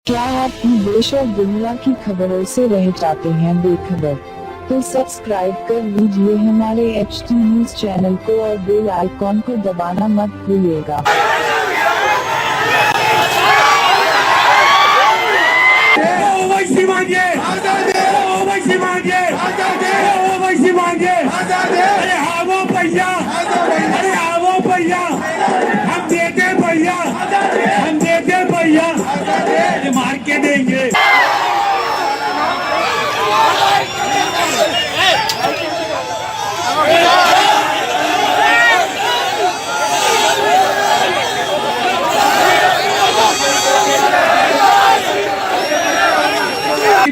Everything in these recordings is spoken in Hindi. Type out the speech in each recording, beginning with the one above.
क्या आप देश और दुनिया की खबरों से रह जाते हैं बेखबर? तो सब्सक्राइब कर लीजिए हमारे HT न्यूज चैनल को और बेल आइकॉन को दबाना मत भूलिएगा। अरे आवो भैया, अरे आवो भैया, हम देते भैया, हम देते भैया, मार के देंगे।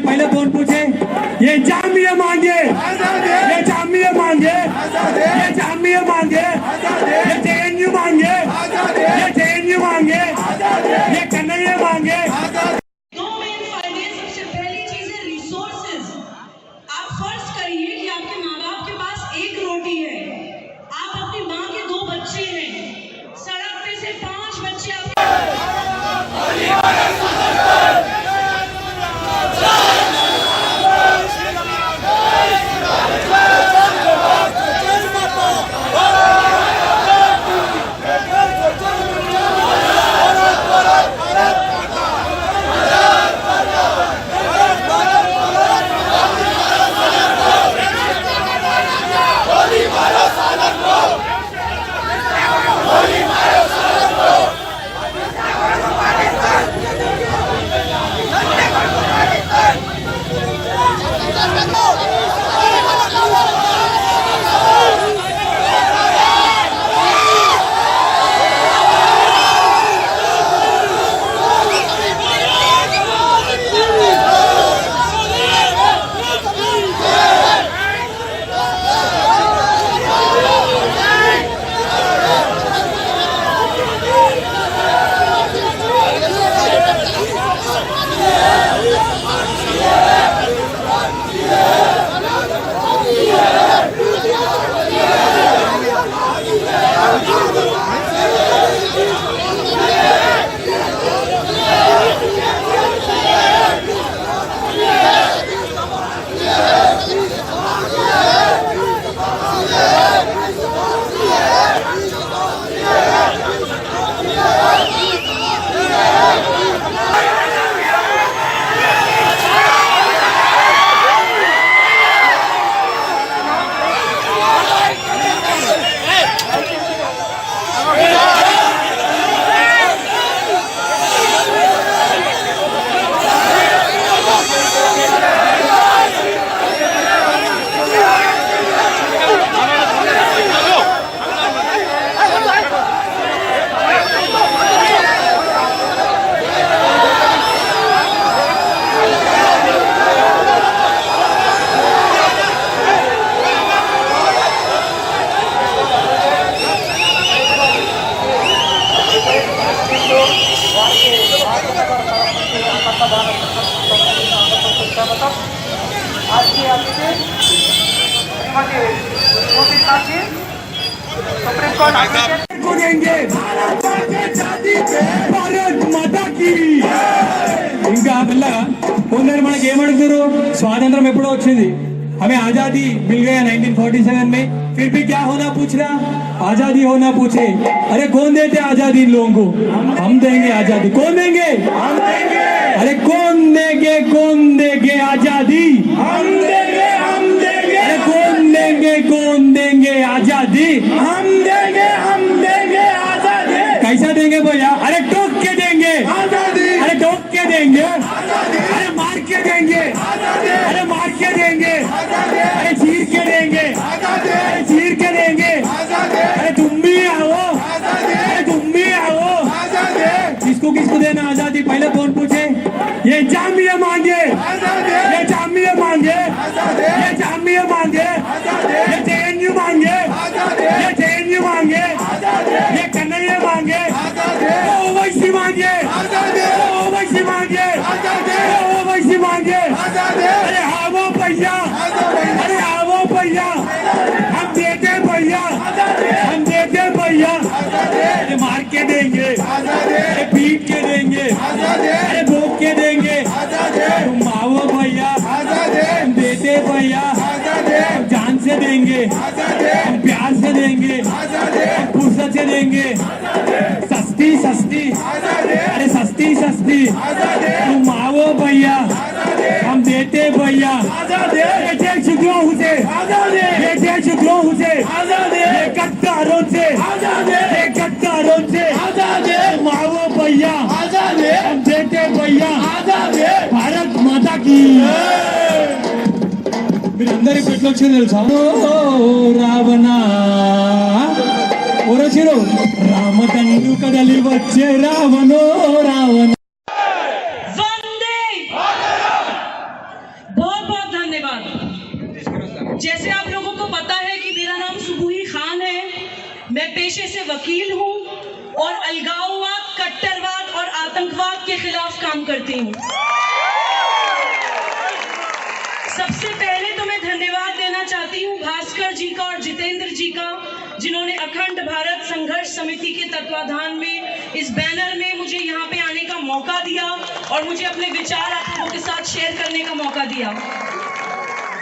पहले कौन पूछे? ये जामिया मांगे, ये जामिया मांगे, ये जामिया मांगे, ये JNU मांगे, ये JNU मांगे, ये कन्हैया मांगे। दो मेन फायदे। सबसे पहली चीज है रिसोर्सेज। आप फर्ज करिए कि आपके माँ बाप के पास एक रोटी है, आप अपनी माँ के 2 बच्चे हैं, सड़क पे से 5 बच्चे को देंगे भारत माता की। ఇంకా మెల్లగా కొందరు మనకి ఏమడుగుతారు, స్వాతంత్రం ఎప్పుడో వచ్చింది, हमें आजादी मिल गया 1947 में, फिर भी क्या होना पूछ रहा, आजादी होना पूछे। अरे कौन देते आजादी इन लोगों को? हम देंगे आजादी। कौन देंगे? हम देंगे। अरे कौन देंगे, कौन देंगे आजादी? हम देंगे, हम देंगे। अरे कौन देंगे आजादी? हम देंगे, हम देंगे आजादी। कैसा देंगे भैया? अरे ठोक के देंगे आजादी, अरे ठोक के देंगे आजादी, अरे मार के देंगे आजादी, अरे मार के देंगे आजादी, अरे चीर के देंगे आजादी, अरे चीर के देंगे आजादी, अरे तुम भी आओ आजादी, अरे तुम भी आओ आजादी। किसको किसको देना आजादी? पहले कौन पूछे? ये जामिया मांगे आजादी, ये जामिया मांगे आजादी, ये जामिया मांगे आजादी, ये JNU मांगे आजादी, ये JNU मांगे आजादी, ये कन्हैया मांगे आजादी, ओवैसी मांगे आजादी, ओवैसी मांगे आजादी, ओवैसी मांगे आजादी। अरे आवो भैया, अरे आवो भैया, हम देते भैया, हम देते भैया, अरे मार के देंगे, अरे पीट के देंगे, अरे भोग के देंगे। हम प्यार से देंगे, हम फुर्सत से देंगे। सस्ती सस्ती, अरे सस्ती सस्ती, तुम आओ भैया, हम देते भैया। बेटे छुद्रों से, बेटे छुद्रों से, गद्दारों से, गद्दारों से, तुम आओ भैया, हम देते भैया। भारत माता की। మీరందరి పెట్లు వచ్చింది తెలుసా? రావణ ఒరచిరు రామదండు కదలి వచ్చే రావణో రావణ। वंदे बहुत बहुत धन्यवाद। जैसे आप लोगों को पता है कि मेरा नाम सुबूही खान है, मैं पेशे से वकील हूं और अलगाववाद, कट्टरवाद और आतंकवाद के खिलाफ काम करती हूं। सबसे पहले तो मैं धन्यवाद देना चाहती हूं भास्कर जी का और जितेंद्र जी का, जिन्होंने अखंड भारत संघर्ष समिति के तत्वाधान में इस बैनर में मुझे यहाँ पे आने का मौका दिया और मुझे अपने विचार आप लोगों के साथ शेयर करने का मौका दिया।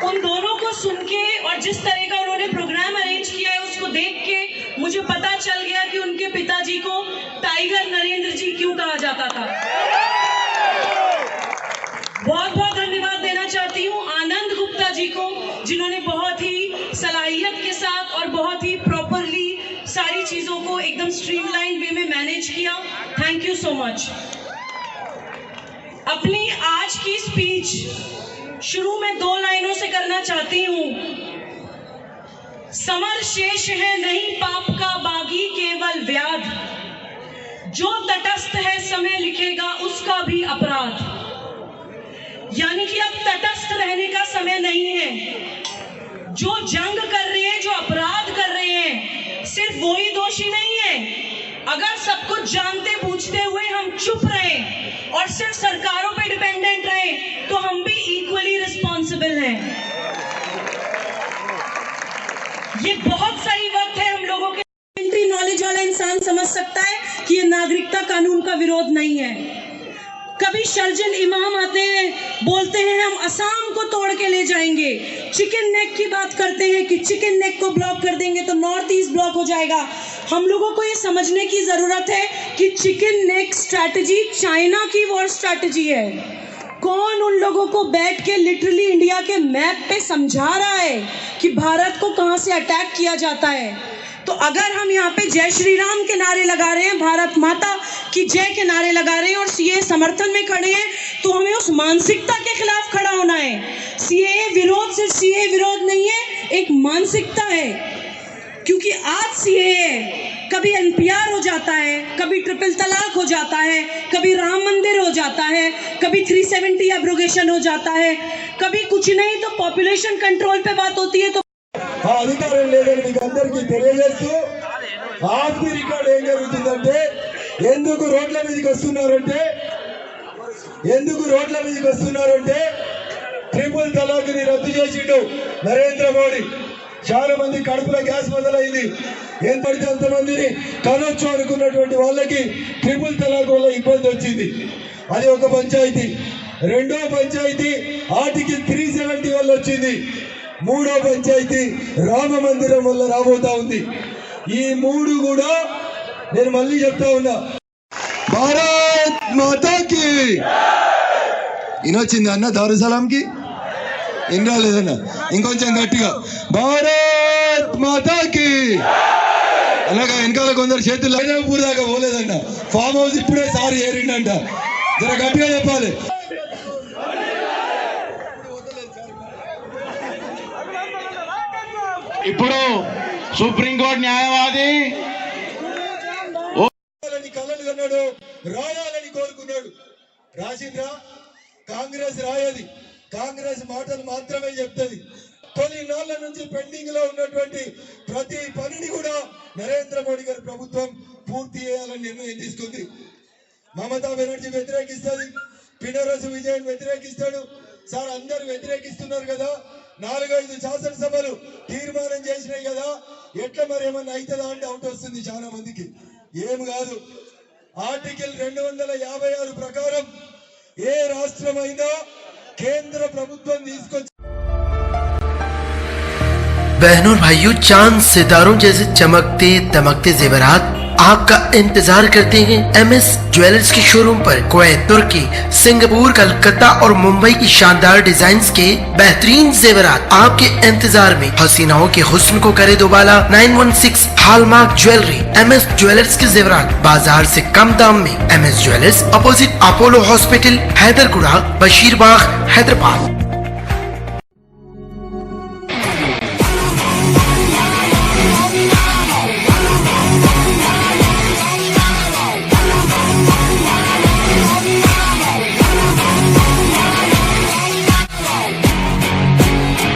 उन दोनों को सुन के और जिस तरह का उन्होंने प्रोग्राम अरेंज किया है उसको देख के मुझे पता चल गया कि उनके पिताजी को टाइगर नरेंद्र जी क्यों कहा जाता था। बहुत बहुत धन्यवाद देना चाहती हूँ आनंद गुप्ता जी को, जिन्होंने बहुत ही सलाहियत के साथ और बहुत ही प्रॉपरली सारी चीजों को एकदम स्ट्रीमलाइन वे में मैनेज किया। Thank you so much. अपनी आज की स्पीच शुरू में 2 लाइनों से करना चाहती हूँ। समर शेष है नहीं पाप का बागी केवल व्याध, जो तटस्थ है समय लिखेगा उसका भी अपराध। यानी कि अब तटस्थ रहने का समय नहीं है। जो जंग कर रहे हैं, जो अपराध कर रहे हैं, सिर्फ वही दोषी नहीं है। अगर सब कुछ जानते बूझते हुए हम चुप रहे और सिर्फ सरकारों पे डिपेंडेंट रहे तो हम भी इक्वली रिस्पॉन्सिबल हैं। ये बहुत सही वक्त है हम लोगों के। एंट्री नॉलेज वाला इंसान समझ सकता है कि ये नागरिकता कानून का विरोध नहीं है। कभी शर्जिल इमाम आते हैं, बोलते हैं हम असम को तोड़ के ले जाएंगे। चिकन नेक की बात करते हैं कि चिकन नेक को ब्लॉक कर देंगे तो नॉर्थ ईस्ट ब्लॉक हो जाएगा। हम लोगों को ये समझने की जरूरत है कि चिकन नेक स्ट्रैटेजी चाइना की वॉर स्ट्रैटेजी है। कौन उन लोगों को बैठ के लिटरली इंडिया के मैप पे समझा रहा है कि भारत को कहां से अटैक किया जाता है। तो अगर हम यहाँ पे जय श्री राम के नारे लगा रहे हैं, भारत माता की जय के नारे लगा रहे हैं और सीए समर्थन में खड़े हैं, तो हमें उस मानसिकता के खिलाफ खड़ा होना है। सीए विरोध सिर्फ सीए विरोध नहीं है, एक मानसिकता है। क्योंकि आज सीए कभी एनपीआर हो जाता है, कभी ट्रिपल तलाक हो जाता है, कभी राम मंदिर हो जाता है, कभी 370 एब्रोगेशन हो जाता है, कभी कुछ नहीं तो पॉपुलेशन कंट्रोल पे बात होती है। तो ఆ అధికారం లేదని మీకు అందరికీ తెలియజేస్తూ ఆఫ్ ది రికార్డ్ ఏం జరుగుతుందంటే ఎందుకు రోడ్ల మీదకి వస్తున్నారంటే ట్రిపుల్ తలాక్ని రద్దు చేసిండు నరేంద్ర మోడీ। చాలా మంది కడుపులో గ్యాస్ మొదలైంది, ఎంత పడితే అంతమందిని కనొచ్చు అనుకున్నటువంటి వాళ్ళకి ట్రిపుల్ తలాక్ వల్ల ఇబ్బంది వచ్చింది। అది ఒక పంచాయతీ। రెండో పంచాయతీ ఆర్టికల్ 370 వల్ల వచ్చింది। మూడో పంచాయతీ రామ మందిరం వల్ల రాబోతా ఉంది। ఈ మూడు కూడా నేను మళ్ళీ చెప్తా ఉన్నా, భారత్ మాతాకి ఇనొచ్చింది అన్న దారుసలాంకి ఏం రాలేదన్న, ఇంకొంచెం గట్టిగా భారత్ మాతాకి అలాగా వెనకాల కొందరు చేతులు పూర్ దాకా పోలేదన్న, ఫామ్ హౌస్ ఇప్పుడే సారి ఏరిండంట, జర గట్టిగా చెప్పాలి। ఇప్పుడు సుప్రీంకోర్టు న్యాయవాది కలలు కన్నాడు, రాయాలని కోరుకున్నాడు। రాసింద్రా కాంగ్రెస్ రాయది, కాంగ్రెస్ మాటలు మాత్రమే చెప్తుంది। తొలి నాళ్ల నుంచి పెండింగ్ లో ఉన్నటువంటి ప్రతి పనిని కూడా నరేంద్ర మోడీ గారి ప్రభుత్వం పూర్తి చేయాలని నిర్ణయం తీసుకుంది। మమతా బెనర్జీ వ్యతిరేకిస్తుంది, పినరసు విజయన్ వ్యతిరేకిస్తాడు। సార్ అందరు వ్యతిరేకిస్తున్నారు కదా, 4-5 శాసనసభలు తీర్మానం చేసినాయి కదా, ఎట్లా మరి ఏమన్నా అవుతుందా అంటే డౌట్ వస్తుంది చాలా మందికి। ఏం కాదు, ఆర్టికల్ 256 ప్రకారం ఏ రాష్ట్రమైనా కేంద్ర ప్రభుత్వం తీసుకొచ్చి बहनों और भाइयों, चांद सितारों जैसे चमकते दमकते जेवरात आपका इंतजार करते हैं MS ज्वेलर्स के शोरूम पर। कुवैत, तुर्की, सिंगापुर, कलकत्ता और मुंबई की शानदार डिजाइन्स के बेहतरीन जेवरात आपके इंतजार में। हसीनाओं के हुस्न को करे दोबाला। 916 हॉलमार्क ज्वेलरी। MS ज्वेलर्स के जेवरात बाजार से कम दाम में। MS jewellers, opposite Apollo hospital, Hyderguda, Basheerbagh, Hyderabad.